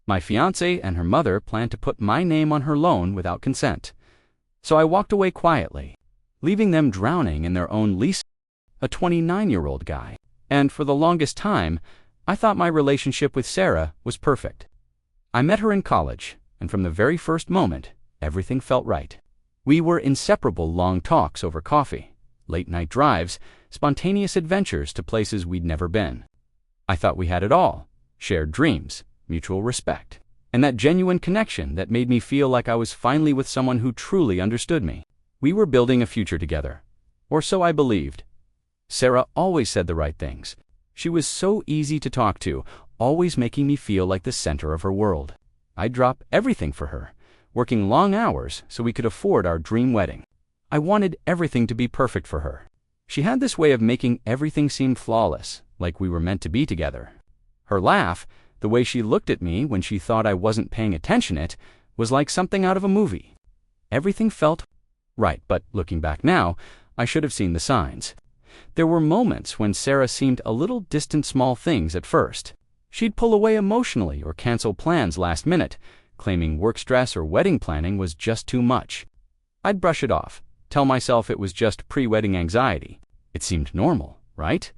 My fiancée and her mother planned to put my name on her loan without consent. So I walked away quietly, leaving them drowning in their own lease. A 29-year-old guy. And for the longest time, I thought my relationship with Sarah was perfect. I met her in college, and from the very first moment, everything felt right. We were inseparable: long talks over coffee, late-night drives, spontaneous adventures to places we'd never been. I thought we had it all: shared dreams, mutual respect, and that genuine connection that made me feel like I was finally with someone who truly understood me. We were building a future together, or so I believed. Sarah always said the right things. She was so easy to talk to, always making me feel like the center of her world. I'd drop everything for her, working long hours so we could afford our dream wedding. I wanted everything to be perfect for her. She had this way of making everything seem flawless, like we were meant to be together. Her laugh, the way she looked at me when she thought I wasn't paying attention, it was like something out of a movie. Everything felt right, but looking back now, I should have seen the signs. There were moments when Sarah seemed a little distant, small things at first. She'd pull away emotionally or cancel plans last minute, claiming work stress or wedding planning was just too much. I'd brush it off, tell myself it was just pre-wedding anxiety. It seemed normal, right?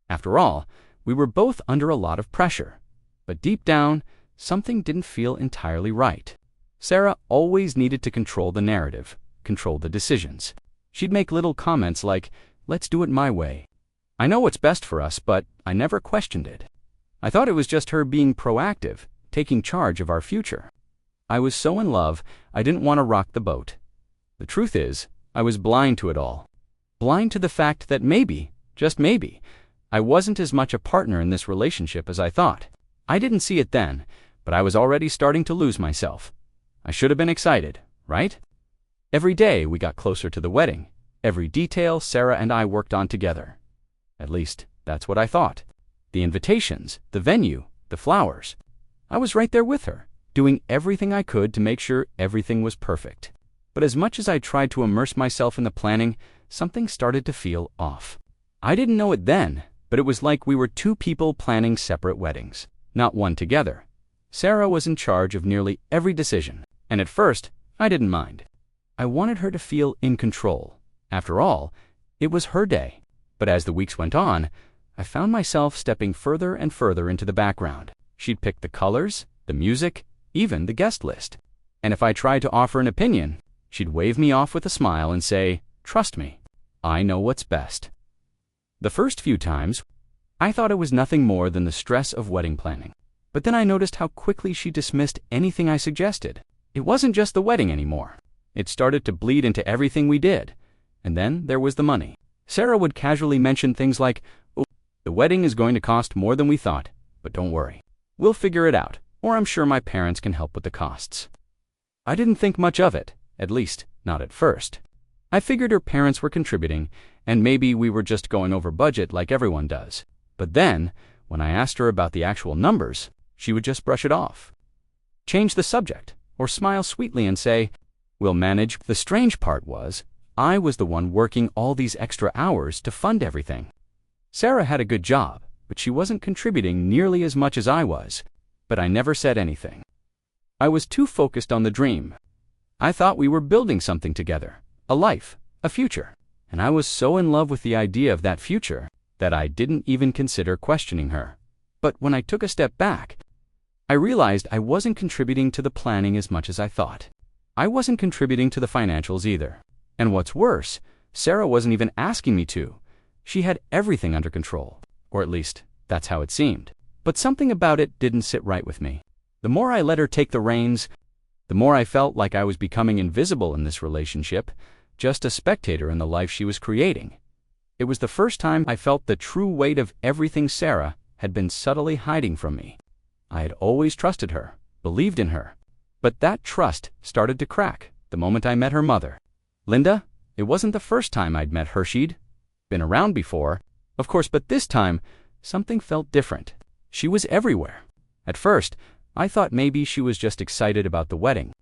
After all, we were both under a lot of pressure. But deep down, something didn't feel entirely right. Sarah always needed to control the narrative, control the decisions. She'd make little comments like, "Let's do it my way. I know what's best for us," but I never questioned it. I thought it was just her being proactive, taking charge of our future. I was so in love, I didn't want to rock the boat. The truth is, I was blind to it all. Blind to the fact that maybe, just maybe, I wasn't as much a partner in this relationship as I thought. I didn't see it then, but I was already starting to lose myself. I should have been excited, right? Every day we got closer to the wedding. Every detail Sarah and I worked on together. At least, that's what I thought. The invitations, the venue, the flowers. I was right there with her, doing everything I could to make sure everything was perfect. But as much as I tried to immerse myself in the planning, something started to feel off. I didn't know it then, but it was like we were two people planning separate weddings, not one together. Sarah was in charge of nearly every decision, and at first, I didn't mind. I wanted her to feel in control. After all, it was her day. But as the weeks went on, I found myself stepping further and further into the background. She'd pick the colors, the music, even the guest list. And if I tried to offer an opinion, she'd wave me off with a smile and say, "Trust me, I know what's best." The first few times, I thought it was nothing more than the stress of wedding planning. But then I noticed how quickly she dismissed anything I suggested. It wasn't just the wedding anymore. It started to bleed into everything we did. And then there was the money. Sarah would casually mention things like, "Oh, the wedding is going to cost more than we thought, but don't worry. We'll figure it out, or I'm sure my parents can help with the costs." I didn't think much of it, at least, not at first. I figured her parents were contributing, and maybe we were just going over budget like everyone does. But then, when I asked her about the actual numbers, she would just brush it off, change the subject, or smile sweetly and say, "We'll manage." The strange part was, I was the one working all these extra hours to fund everything. Sarah had a good job, but she wasn't contributing nearly as much as I was. But I never said anything. I was too focused on the dream. I thought we were building something together, a life, a future. And I was so in love with the idea of that future that I didn't even consider questioning her. But when I took a step back, I realized I wasn't contributing to the planning as much as I thought. I wasn't contributing to the financials either. And what's worse, Sarah wasn't even asking me to. She had everything under control, or at least, that's how it seemed. But something about it didn't sit right with me. The more I let her take the reins, the more I felt like I was becoming invisible in this relationship, just a spectator in the life she was creating. It was the first time I felt the true weight of everything Sarah had been subtly hiding from me. I had always trusted her, believed in her. But that trust started to crack the moment I met her mother. Linda, it wasn't the first time I'd met her. She'd been around before, of course, but this time, something felt different. She was everywhere. At first, I thought maybe she was just excited about the wedding.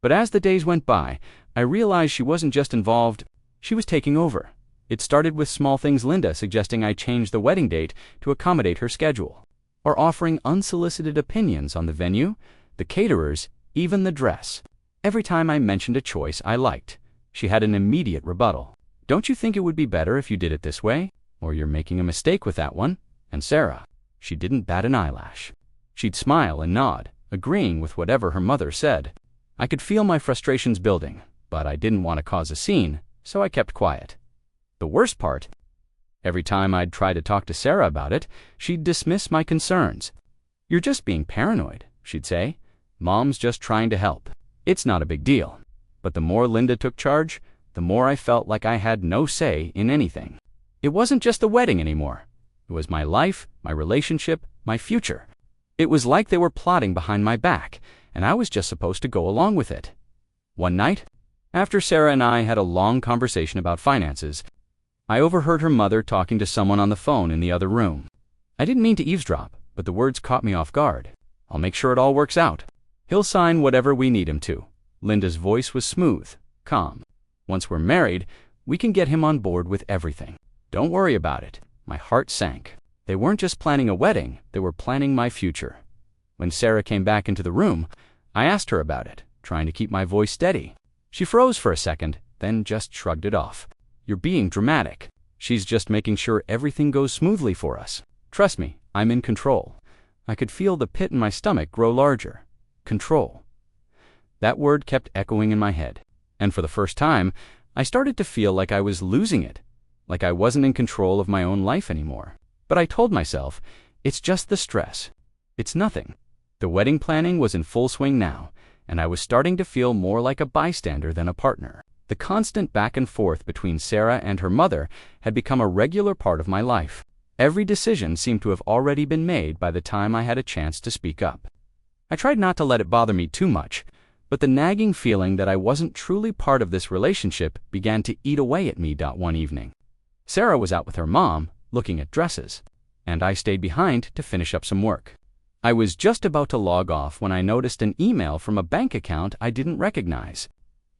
But as the days went by, I realized she wasn't just involved, she was taking over. It started with small things: Linda suggesting I change the wedding date to accommodate her schedule. or offering unsolicited opinions on the venue, the caterers, even the dress. Every time I mentioned a choice I liked, she had an immediate rebuttal. "Don't you think it would be better if you did it this way? Or you're making a mistake with that one?" And Sarah, she didn't bat an eyelash. She'd smile and nod, agreeing with whatever her mother said. I could feel my frustrations building, but I didn't want to cause a scene, so I kept quiet. The worst part, every time I'd try to talk to Sarah about it, she'd dismiss my concerns. "You're just being paranoid," she'd say. "Mom's just trying to help. It's not a big deal." But the more Linda took charge, the more I felt like I had no say in anything. It wasn't just the wedding anymore. It was my life, my relationship, my future. It was like they were plotting behind my back, and I was just supposed to go along with it. One night, after Sarah and I had a long conversation about finances, I overheard her mother talking to someone on the phone in the other room. I didn't mean to eavesdrop, but the words caught me off guard. "I'll make sure it all works out. He'll sign whatever we need him to." Linda's voice was smooth, calm. "Once we're married, we can get him on board with everything. Don't worry about it." My heart sank. They weren't just planning a wedding, they were planning my future. When Sarah came back into the room, I asked her about it, trying to keep my voice steady. She froze for a second, then just shrugged it off. "You're being dramatic. She's just making sure everything goes smoothly for us. Trust me, I'm in control." I could feel the pit in my stomach grow larger. Control. That word kept echoing in my head, and for the first time, I started to feel like I was losing it, like I wasn't in control of my own life anymore. But I told myself, it's just the stress. It's nothing. The wedding planning was in full swing now, and I was starting to feel more like a bystander than a partner. The constant back and forth between Sarah and her mother had become a regular part of my life. Every decision seemed to have already been made by the time I had a chance to speak up. I tried not to let it bother me too much, but the nagging feeling that I wasn't truly part of this relationship began to eat away at me. One evening, Sarah was out with her mom, looking at dresses, and I stayed behind to finish up some work. I was just about to log off when I noticed an email from a bank account I didn't recognize.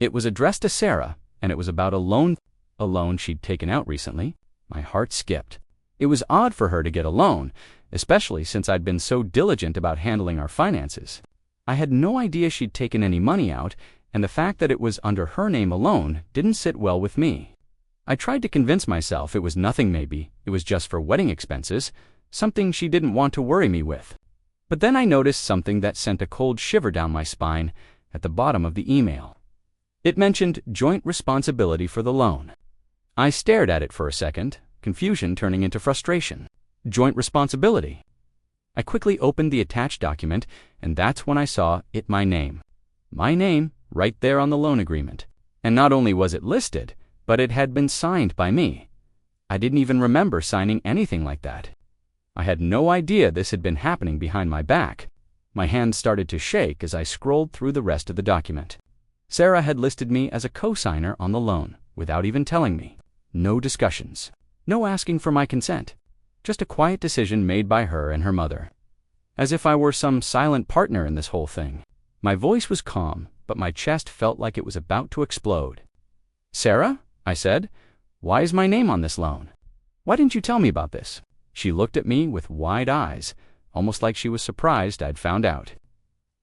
It was addressed to Sarah, and it was about a loan she'd taken out recently. My heart skipped. It was odd for her to get a loan, especially since I'd been so diligent about handling our finances. I had no idea she'd taken any money out, and the fact that it was under her name alone didn't sit well with me. I tried to convince myself it was nothing. Maybe it was just for wedding expenses, something she didn't want to worry me with. But then I noticed something that sent a cold shiver down my spine at the bottom of the email. It mentioned joint responsibility for the loan. I stared at it for a second, confusion turning into frustration. Joint responsibility. I quickly opened the attached document, and that's when I saw my name. My name, right there on the loan agreement. And not only was it listed, but it had been signed by me. I didn't even remember signing anything like that. I had no idea this had been happening behind my back. My hand started to shake as I scrolled through the rest of the document. Sarah had listed me as a co-signer on the loan, without even telling me. No discussions. No asking for my consent. Just a quiet decision made by her and her mother. As if I were some silent partner in this whole thing. My voice was calm, but my chest felt like it was about to explode. "Sarah," I said, "why is my name on this loan? Why didn't you tell me about this?" She looked at me with wide eyes, almost like she was surprised I'd found out.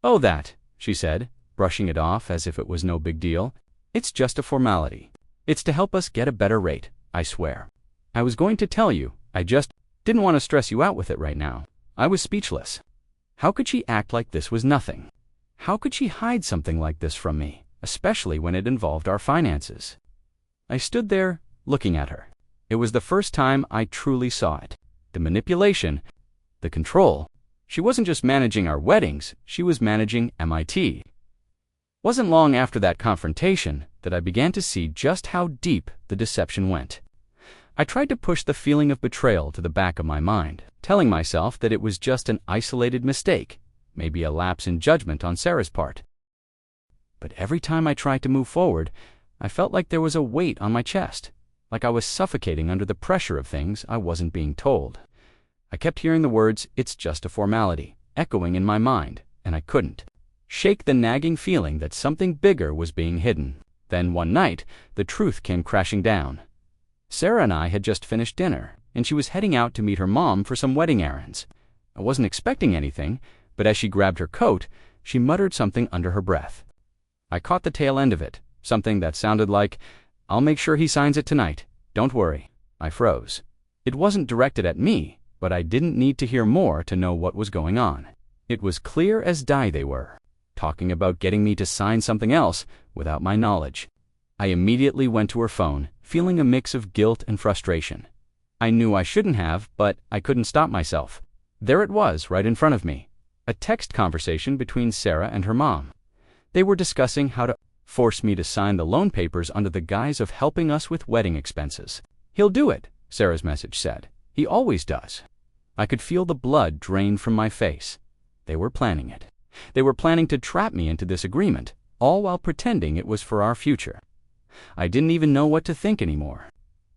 "Oh, that," she said, brushing it off as if it was no big deal. "It's just a formality. It's to help us get a better rate, I swear. I was going to tell you, I just didn't want to stress you out with it right now." I was speechless. How could she act like this was nothing? How could she hide something like this from me, especially when it involved our finances? I stood there, looking at her. It was the first time I truly saw it. The manipulation, the control. She wasn't just managing our weddings, she was managing MIT. Wasn't long after that confrontation that I began to see just how deep the deception went. I tried to push the feeling of betrayal to the back of my mind, telling myself that it was just an isolated mistake, maybe a lapse in judgment on Sarah's part. But every time I tried to move forward, I felt like there was a weight on my chest, like I was suffocating under the pressure of things I wasn't being told. I kept hearing the words, "It's just a formality," echoing in my mind, and I couldn't shake the nagging feeling that something bigger was being hidden. Then one night, the truth came crashing down. Sarah and I had just finished dinner, and she was heading out to meet her mom for some wedding errands. I wasn't expecting anything, but as she grabbed her coat, she muttered something under her breath. I caught the tail end of it, something that sounded like, "I'll make sure he signs it tonight. Don't worry." I froze. It wasn't directed at me, but I didn't need to hear more to know what was going on. It was clear as day they were, talking about getting me to sign something else without my knowledge. I immediately went to her phone, feeling a mix of guilt and frustration. I knew I shouldn't have, but I couldn't stop myself. There it was, right in front of me. A text conversation between Sarah and her mom. They were discussing how to force me to sign the loan papers under the guise of helping us with wedding expenses. "He'll do it," Sarah's message said. "He always does." I could feel the blood drain from my face. They were planning it. They were planning to trap me into this agreement, all while pretending it was for our future. I didn't even know what to think anymore.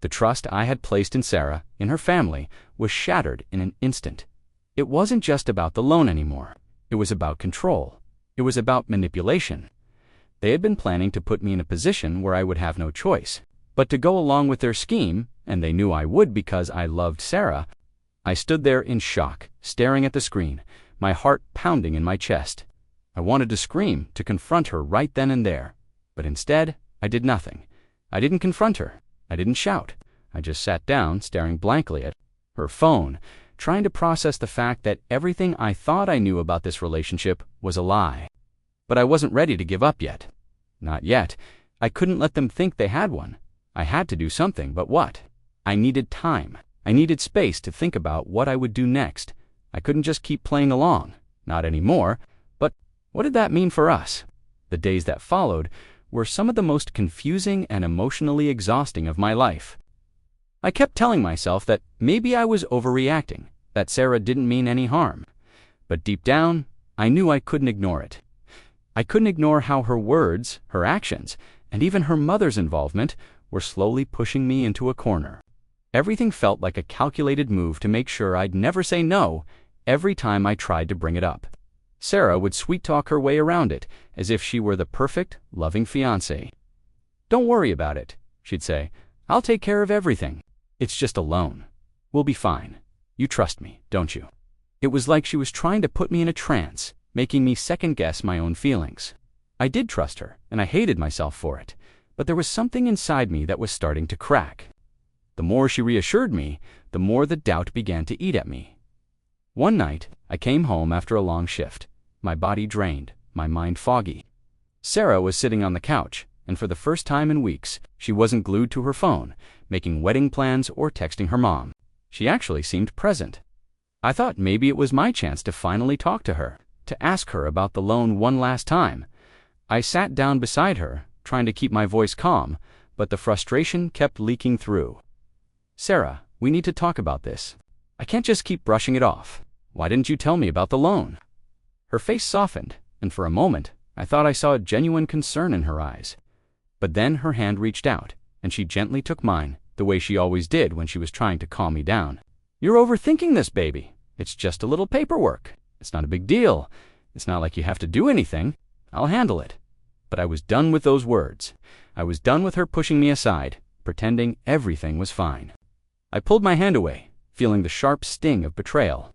The trust I had placed in Sarah, in her family, was shattered in an instant. It wasn't just about the loan anymore. It was about control. It was about manipulation. They had been planning to put me in a position where I would have no choice, but to go along with their scheme, and they knew I would because I loved Sarah. I stood there in shock, staring at the screen, my heart pounding in my chest. I wanted to scream, to confront her right then and there, but instead, I did nothing. I didn't confront her. I didn't shout. I just sat down, staring blankly at her phone, trying to process the fact that everything I thought I knew about this relationship was a lie. But I wasn't ready to give up yet. Not yet. I couldn't let them think they had one. I had to do something, but what? I needed time. I needed space to think about what I would do next. I couldn't just keep playing along. Not anymore. But what did that mean for us? The days that followed were some of the most confusing and emotionally exhausting of my life. I kept telling myself that maybe I was overreacting, that Sarah didn't mean any harm. But deep down, I knew I couldn't ignore it. I couldn't ignore how her words, her actions, and even her mother's involvement were slowly pushing me into a corner. Everything felt like a calculated move to make sure I'd never say no every time I tried to bring it up. Sarah would sweet-talk her way around it, as if she were the perfect, loving fiancée. "Don't worry about it," she'd say. "I'll take care of everything. It's just a loan. We'll be fine. You trust me, don't you?" It was like she was trying to put me in a trance, making me second-guess my own feelings. I did trust her, and I hated myself for it, but there was something inside me that was starting to crack. The more she reassured me, the more the doubt began to eat at me. One night, I came home after a long shift, my body drained, my mind foggy. Sarah was sitting on the couch, and for the first time in weeks, she wasn't glued to her phone, making wedding plans or texting her mom. She actually seemed present. I thought maybe it was my chance to finally talk to her, to ask her about the loan one last time. I sat down beside her, trying to keep my voice calm, but the frustration kept leaking through. "Sarah, we need to talk about this. I can't just keep brushing it off. Why didn't you tell me about the loan?" Her face softened, and for a moment, I thought I saw a genuine concern in her eyes. But then her hand reached out, and she gently took mine, the way she always did when she was trying to calm me down. "You're overthinking this, baby. It's just a little paperwork. It's not a big deal. It's not like you have to do anything. I'll handle it." But I was done with those words. I was done with her pushing me aside, pretending everything was fine. I pulled my hand away, feeling the sharp sting of betrayal.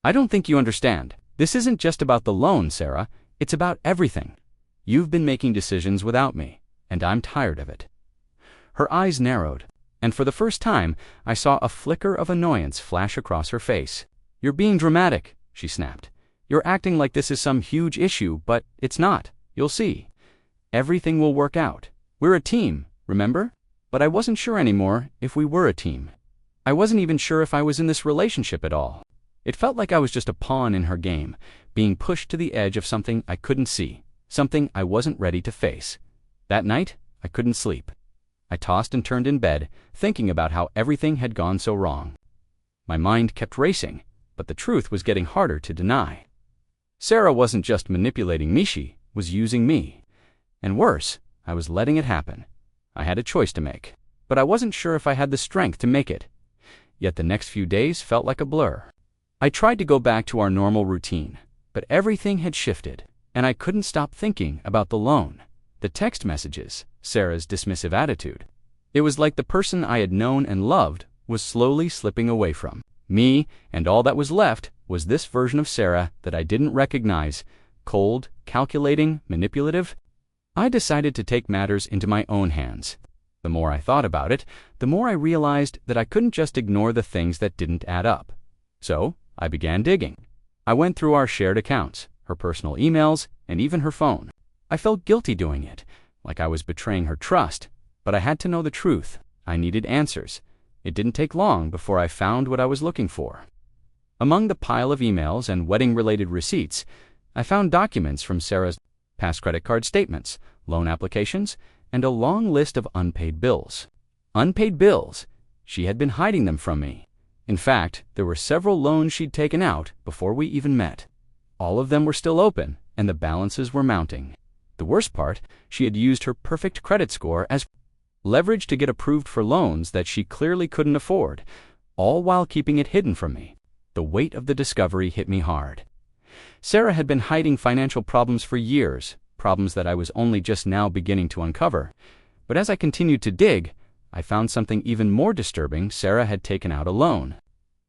"I don't think you understand. This isn't just about the loan, Sarah. It's about everything. You've been making decisions without me, and I'm tired of it." Her eyes narrowed, and for the first time, I saw a flicker of annoyance flash across her face. "You're being dramatic," she snapped. "You're acting like this is some huge issue, but it's not. You'll see. Everything will work out. We're a team, remember?" But I wasn't sure anymore if we were a team. I wasn't even sure if I was in this relationship at all. It felt like I was just a pawn in her game, being pushed to the edge of something I couldn't see, something I wasn't ready to face. That night, I couldn't sleep. I tossed and turned in bed, thinking about how everything had gone so wrong. My mind kept racing, but the truth was getting harder to deny. Sarah wasn't just manipulating me, she was using me. And worse, I was letting it happen. I had a choice to make, but I wasn't sure if I had the strength to make it. Yet the next few days felt like a blur. I tried to go back to our normal routine, but everything had shifted, and I couldn't stop thinking about the loan, the text messages, Sarah's dismissive attitude. It was like the person I had known and loved was slowly slipping away from me, and all that was left Was this version of Sarah that I didn't recognize cold, calculating, manipulative? I decided to take matters into my own hands. The more I thought about it, the more I realized that I couldn't just ignore the things that didn't add up. So I began digging. I went through our shared accounts, her personal emails, and even her phone. I felt guilty doing it, like I was betraying her trust, but I had to know the truth. I needed answers. It didn't take long before I found what I was looking for. Among the pile of emails and wedding-related receipts, I found documents from Sarah's past credit card statements, loan applications, and a long list of unpaid bills. Unpaid bills! She had been hiding them from me. In fact, there were several loans she'd taken out before we even met. All of them were still open, and the balances were mounting. The worst part, she had used her perfect credit score as leverage to get approved for loans that she clearly couldn't afford, all while keeping it hidden from me. The weight of the discovery hit me hard. Sarah had been hiding financial problems for years, problems that I was only just now beginning to uncover. But as I continued to dig, I found something even more disturbing. Sarah had taken out a loan,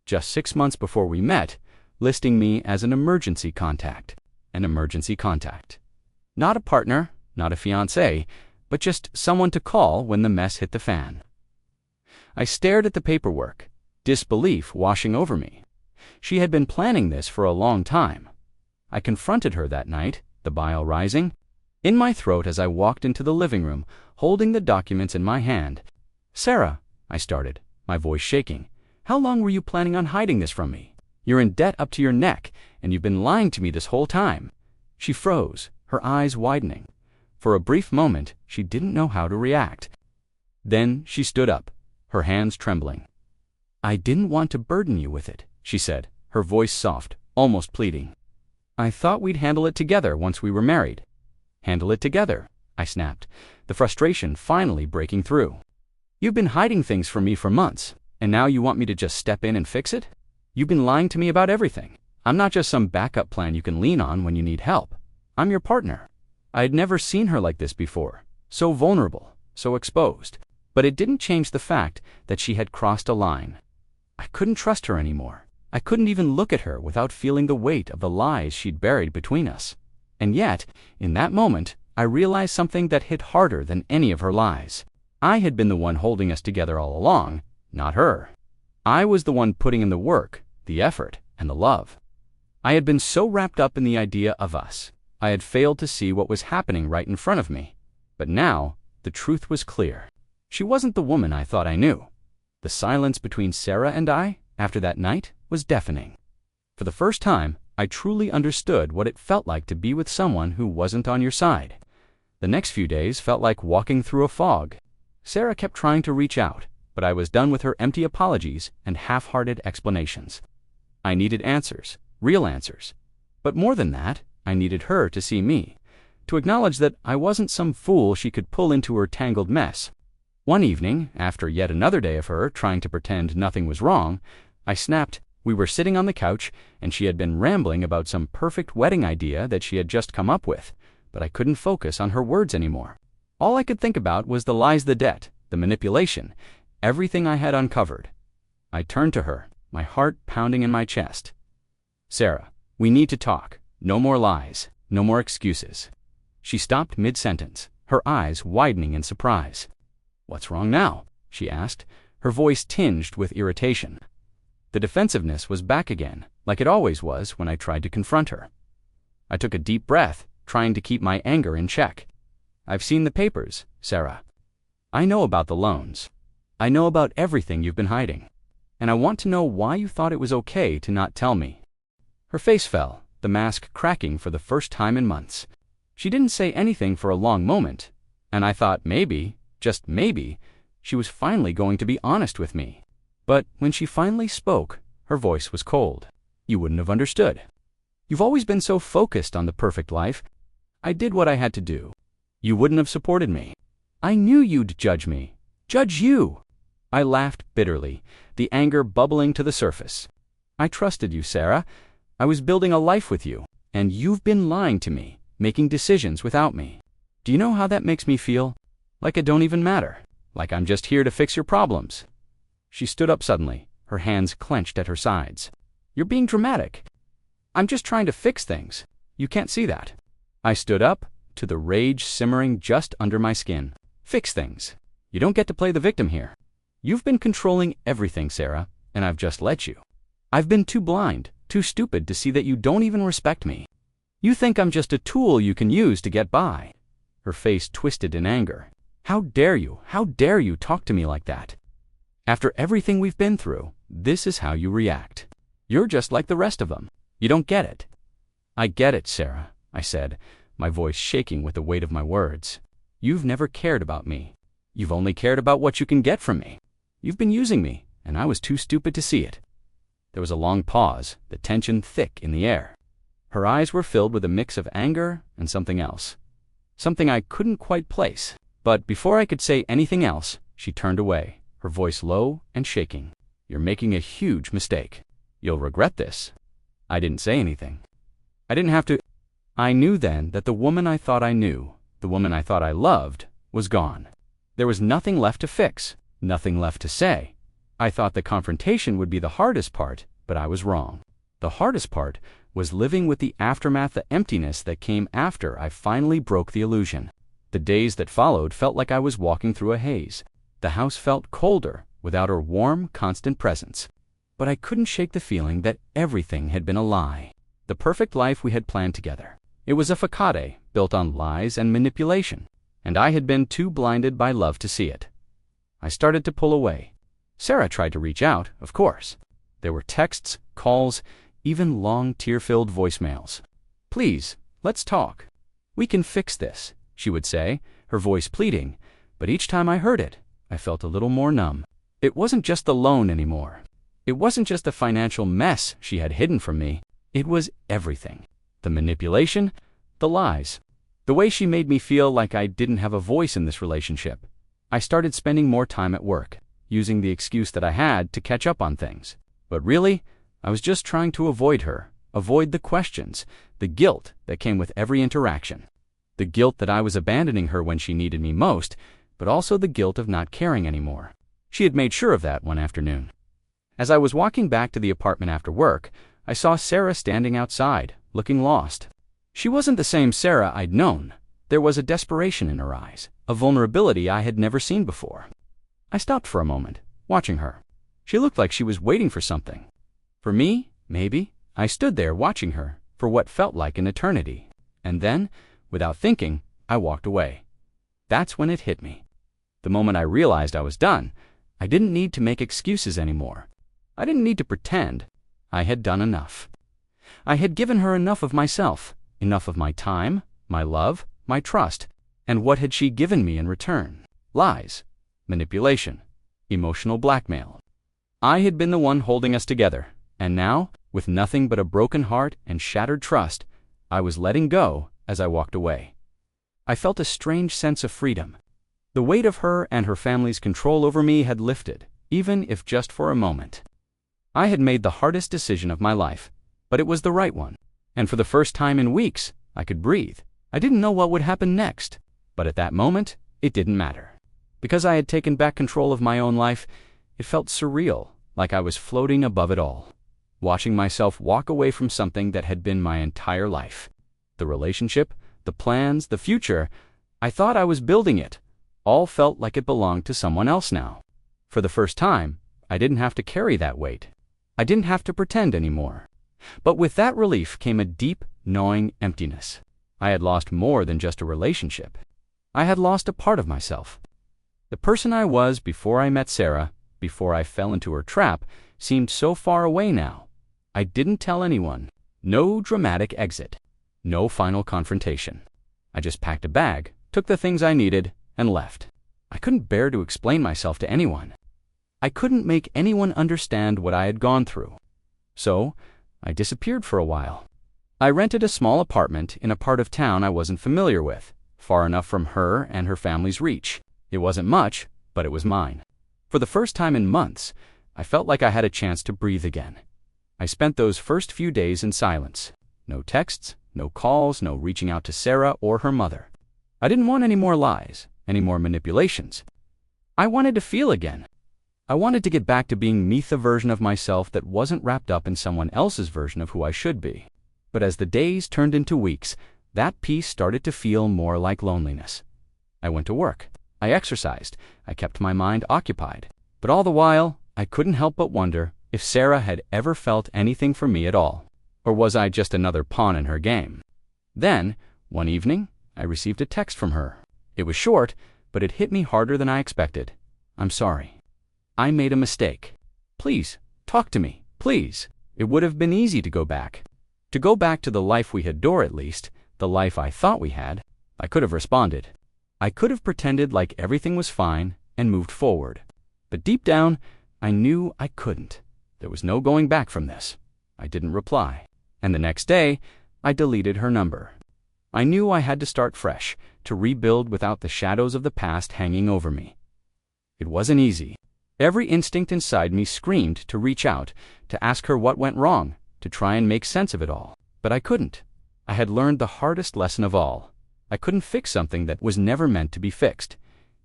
just 6 months before we met, listing me as an emergency contact. An emergency contact. Not a partner, not a fiancé, but just someone to call when the mess hit the fan. I stared at the paperwork, disbelief washing over me. She had been planning this for a long time. I confronted her that night, the bile rising in my throat as I walked into the living room, holding the documents in my hand. "Sarah," I started, my voice shaking, "how long were you planning on hiding this from me? You're in debt up to your neck, and you've been lying to me this whole time." She froze, her eyes widening. For a brief moment, she didn't know how to react. Then she stood up, her hands trembling. "I didn't want to burden you with it," she said, her voice soft, almost pleading. "I thought we'd handle it together once we were married." "Handle it together," I snapped, the frustration finally breaking through. "You've been hiding things from me for months, and now you want me to just step in and fix it? You've been lying to me about everything. I'm not just some backup plan you can lean on when you need help. I'm your partner." I had never seen her like this before, so vulnerable, so exposed. But it didn't change the fact that she had crossed a line. I couldn't trust her anymore. I couldn't even look at her without feeling the weight of the lies she'd buried between us. And yet, in that moment, I realized something that hit harder than any of her lies. I had been the one holding us together all along, not her. I was the one putting in the work, the effort, and the love. I had been so wrapped up in the idea of us. I had failed to see what was happening right in front of me. But now, the truth was clear. She wasn't the woman I thought I knew. The silence between Sarah and I, after that night, was deafening. For the first time, I truly understood what it felt like to be with someone who wasn't on your side. The next few days felt like walking through a fog. Sarah kept trying to reach out, but I was done with her empty apologies and half-hearted explanations. I needed answers, real answers. But more than that, I needed her to see me, to acknowledge that I wasn't some fool she could pull into her tangled mess. One evening, after yet another day of her trying to pretend nothing was wrong, I snapped. We were sitting on the couch, and she had been rambling about some perfect wedding idea that she had just come up with, but I couldn't focus on her words anymore. All I could think about was the lies, the debt, the manipulation, everything I had uncovered. I turned to her, my heart pounding in my chest. "Sarah, we need to talk. No more lies, no more excuses." She stopped mid-sentence, her eyes widening in surprise. "What's wrong now?" she asked, her voice tinged with irritation. The defensiveness was back again, like it always was when I tried to confront her. I took a deep breath, trying to keep my anger in check. "I've seen the papers, Sarah. I know about the loans. I know about everything you've been hiding. And I want to know why you thought it was okay to not tell me." Her face fell, the mask cracking for the first time in months. She didn't say anything for a long moment, and I thought maybe, just maybe, she was finally going to be honest with me. But when she finally spoke, her voice was cold. "You wouldn't have understood. You've always been so focused on the perfect life. I did what I had to do. You wouldn't have supported me. I knew you'd judge me. Judge you!" I laughed bitterly, the anger bubbling to the surface. "I trusted you, Sarah. I was building a life with you, and you've been lying to me, making decisions without me. Do you know how that makes me feel? Like I don't even matter. Like I'm just here to fix your problems." She stood up suddenly, her hands clenched at her sides. "You're being dramatic. I'm just trying to fix things. You can't see that. I stood up, to the rage simmering just under my skin. Fix things. You don't get to play the victim here. You've been controlling everything, Sarah, and I've just let you. I've been too blind, too stupid to see that you don't even respect me. You think I'm just a tool you can use to get by. Her face twisted in anger. How dare you talk to me like that? After everything we've been through, this is how you react. You're just like the rest of them. You don't get it. I get it, Sarah, I said, my voice shaking with the weight of my words. You've never cared about me. You've only cared about what you can get from me. You've been using me, and I was too stupid to see it. There was a long pause, the tension thick in the air. Her eyes were filled with a mix of anger and something else. Something I couldn't quite place. But before I could say anything else, she turned away, her voice low and shaking. You're making a huge mistake. You'll regret this. I didn't say anything. I didn't have to. I knew then that the woman I thought I knew, the woman I thought I loved, was gone. There was nothing left to fix, nothing left to say. I thought the confrontation would be the hardest part, but I was wrong. The hardest part was living with the aftermath, the emptiness that came after I finally broke the illusion. The days that followed felt like I was walking through a haze. The house felt colder without her warm, constant presence. But I couldn't shake the feeling that everything had been a lie. The perfect life we had planned together. It was a facade built on lies and manipulation, and I had been too blinded by love to see it. I started to pull away. Sarah tried to reach out, of course. There were texts, calls, even long tear-filled voicemails. Please, let's talk. We can fix this, she would say, her voice pleading, but each time I heard it, I felt a little more numb. It wasn't just the loan anymore. It wasn't just the financial mess she had hidden from me. It was everything. The manipulation, the lies, the way she made me feel like I didn't have a voice in this relationship. I started spending more time at work, using the excuse that I had to catch up on things. But really, I was just trying to avoid her, avoid the questions, the guilt that came with every interaction. The guilt that I was abandoning her when she needed me most, but also the guilt of not caring anymore. She had made sure of that one afternoon. As I was walking back to the apartment after work, I saw Sarah standing outside, looking lost. She wasn't the same Sarah I'd known. There was a desperation in her eyes, a vulnerability I had never seen before. I stopped for a moment, watching her. She looked like she was waiting for something. For me, maybe. I stood there watching her for what felt like an eternity. And then, without thinking, I walked away. That's when it hit me. The moment I realized I was done, I didn't need to make excuses anymore. I didn't need to pretend. I had done enough. I had given her enough of myself, enough of my time, my love, my trust. And what had she given me in return? Lies, manipulation, emotional blackmail. I had been the one holding us together, and now, with nothing but a broken heart and shattered trust, I was letting go as I walked away. I felt a strange sense of freedom. The weight of her and her family's control over me had lifted, even if just for a moment. I had made the hardest decision of my life, but it was the right one. And for the first time in weeks, I could breathe. I didn't know what would happen next, but at that moment, it didn't matter. Because I had taken back control of my own life, it felt surreal, like I was floating above it all, watching myself walk away from something that had been my entire life. The relationship, the plans, the future, I thought I was building it, all felt like it belonged to someone else now. For the first time, I didn't have to carry that weight. I didn't have to pretend anymore. But with that relief came a deep, gnawing emptiness. I had lost more than just a relationship. I had lost a part of myself. The person I was before I met Sarah, before I fell into her trap, seemed so far away now. I didn't tell anyone. No dramatic exit. No final confrontation. I just packed a bag, took the things I needed, and left. I couldn't bear to explain myself to anyone. I couldn't make anyone understand what I had gone through. So, I disappeared for a while. I rented a small apartment in a part of town I wasn't familiar with, far enough from her and her family's reach. It wasn't much, but it was mine. For the first time in months, I felt like I had a chance to breathe again. I spent those first few days in silence. No texts, no calls, no reaching out to Sarah or her mother. I didn't want any more lies, any more manipulations. I wanted to feel again. I wanted to get back to being me, the version of myself that wasn't wrapped up in someone else's version of who I should be. But as the days turned into weeks, that peace started to feel more like loneliness. I went to work. I exercised. I kept my mind occupied. But all the while, I couldn't help but wonder if Sarah had ever felt anything for me at all. Or was I just another pawn in her game? Then, one evening, I received a text from her. It was short, but it hit me harder than I expected. "I'm sorry. I made a mistake. Please, talk to me, please." It would have been easy to go back. To go back to the life we adore at least, the life I thought we had. I could have responded. I could have pretended like everything was fine and moved forward. But deep down, I knew I couldn't. There was no going back from this. I didn't reply. And the next day, I deleted her number. I knew I had to start fresh, to rebuild without the shadows of the past hanging over me. It wasn't easy. Every instinct inside me screamed to reach out, to ask her what went wrong, to try and make sense of it all. But I couldn't. I had learned the hardest lesson of all. I couldn't fix something that was never meant to be fixed.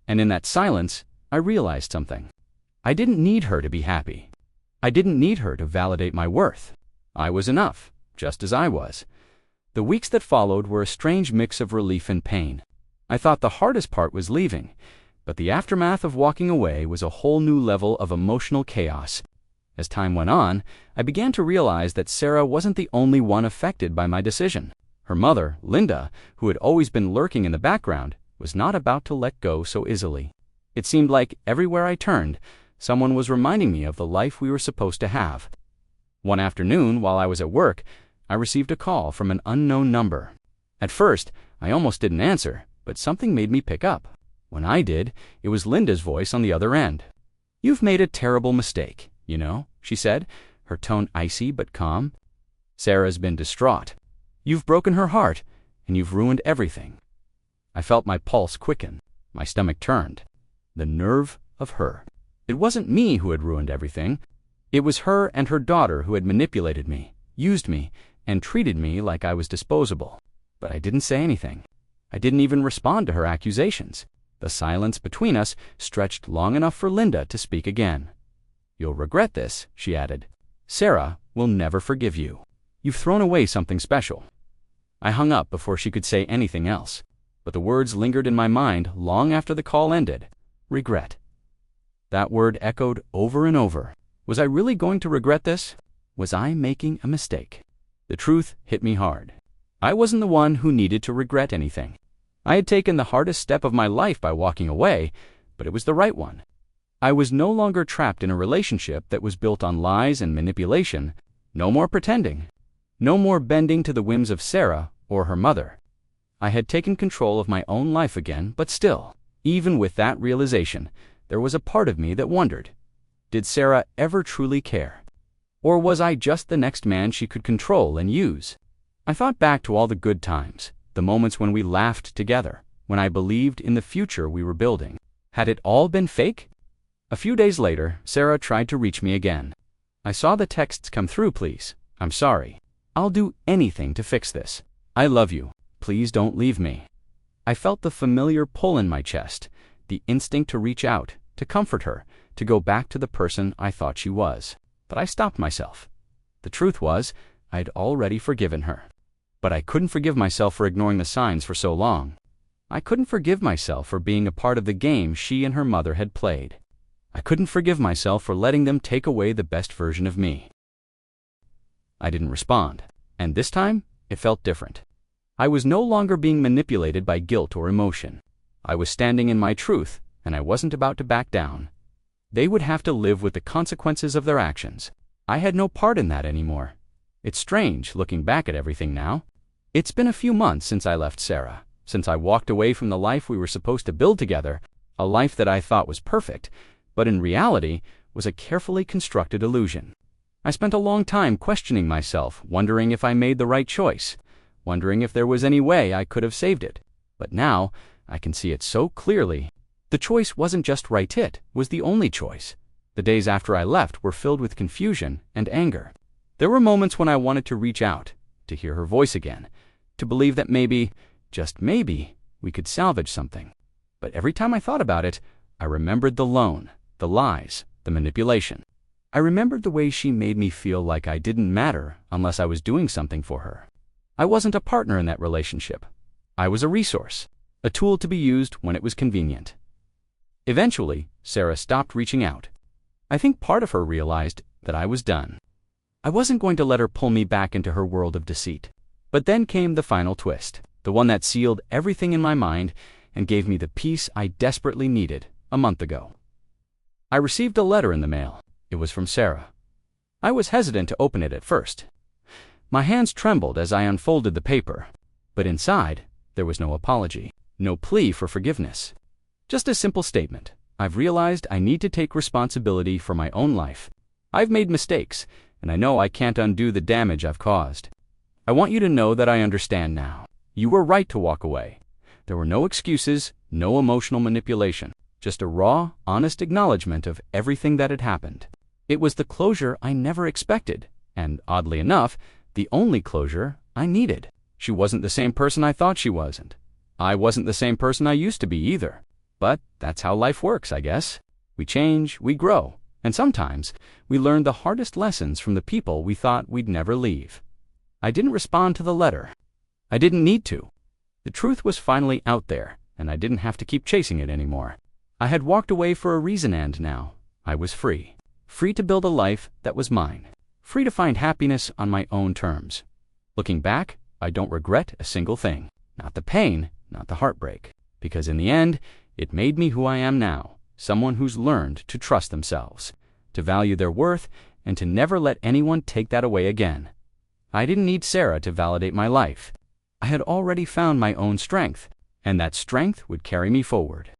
And in that silence, I realized something. I didn't need her to be happy. I didn't need her to validate my worth. I was enough, just as I was. The weeks that followed were a strange mix of relief and pain. I thought the hardest part was leaving, but the aftermath of walking away was a whole new level of emotional chaos. As time went on, I began to realize that Sarah wasn't the only one affected by my decision. Her mother, Linda, who had always been lurking in the background, was not about to let go so easily. It seemed like everywhere I turned, someone was reminding me of the life we were supposed to have. One afternoon, while I was at work, I received a call from an unknown number. At first, I almost didn't answer, but something made me pick up. When I did, it was Linda's voice on the other end. "You've made a terrible mistake, you know," she said, her tone icy but calm. "Sarah's been distraught. You've broken her heart, and you've ruined everything." I felt my pulse quicken. My stomach turned. The nerve of her. It wasn't me who had ruined everything. It was her and her daughter who had manipulated me, used me, and treated me like I was disposable. But I didn't say anything. I didn't even respond to her accusations. The silence between us stretched long enough for Linda to speak again. "You'll regret this," she added. "Sarah will never forgive you. You've thrown away something special." I hung up before she could say anything else, but the words lingered in my mind long after the call ended. Regret. That word echoed over and over. Was I really going to regret this? Was I making a mistake? The truth hit me hard. I wasn't the one who needed to regret anything. I had taken the hardest step of my life by walking away, but it was the right one. I was no longer trapped in a relationship that was built on lies and manipulation. No more pretending. No more bending to the whims of Sarah or her mother. I had taken control of my own life again, but still, even with that realization, there was a part of me that wondered, did Sarah ever truly care? Or was I just the next man she could control and use? I thought back to all the good times, the moments when we laughed together, when I believed in the future we were building. Had it all been fake? A few days later, Sarah tried to reach me again. "I saw the texts come through, please. I'm sorry. I'll do anything to fix this. I love you. Please don't leave me." I felt the familiar pull in my chest, the instinct to reach out, to comfort her, to go back to the person I thought she was. But I stopped myself. The truth was, I'd already forgiven her. But I couldn't forgive myself for ignoring the signs for so long. I couldn't forgive myself for being a part of the game she and her mother had played. I couldn't forgive myself for letting them take away the best version of me. I didn't respond, and this time, it felt different. I was no longer being manipulated by guilt or emotion. I was standing in my truth, and I wasn't about to back down. They would have to live with the consequences of their actions. I had no part in that anymore. It's strange, looking back at everything now. It's been a few months since I left Sarah, since I walked away from the life we were supposed to build together, a life that I thought was perfect, but in reality was a carefully constructed illusion. I spent a long time questioning myself, wondering if I made the right choice, wondering if there was any way I could have saved it. But now, I can see it so clearly. The choice wasn't just right, it was the only choice. The days after I left were filled with confusion and anger. There were moments when I wanted to reach out, to hear her voice again, to believe that maybe, just maybe, we could salvage something. But every time I thought about it, I remembered the loan, the lies, the manipulation. I remembered the way she made me feel like I didn't matter unless I was doing something for her. I wasn't a partner in that relationship. I was a resource, a tool to be used when it was convenient. Eventually, Sarah stopped reaching out. I think part of her realized that I was done. I wasn't going to let her pull me back into her world of deceit. But then came the final twist, the one that sealed everything in my mind and gave me the peace I desperately needed a month ago. I received a letter in the mail. It was from Sarah. I was hesitant to open it at first. My hands trembled as I unfolded the paper, but inside, there was no apology, no plea for forgiveness. Just a simple statement. I've realized I need to take responsibility for my own life. I've made mistakes, and I know I can't undo the damage I've caused. I want you to know that I understand now. You were right to walk away. There were no excuses, no emotional manipulation, just a raw, honest acknowledgement of everything that had happened. It was the closure I never expected, and oddly enough, the only closure I needed. She wasn't the same person I thought she was, and I wasn't the same person I used to be either. But that's how life works, I guess. We change, we grow, and sometimes we learn the hardest lessons from the people we thought we'd never leave. I didn't respond to the letter. I didn't need to. The truth was finally out there, and I didn't have to keep chasing it anymore. I had walked away for a reason, and now I was free. Free to build a life that was mine. Free to find happiness on my own terms. Looking back, I don't regret a single thing. Not the pain, not the heartbreak. Because in the end, it made me who I am now. Someone who's learned to trust themselves, to value their worth, and to never let anyone take that away again. I didn't need Sarah to validate my life. I had already found my own strength, and that strength would carry me forward.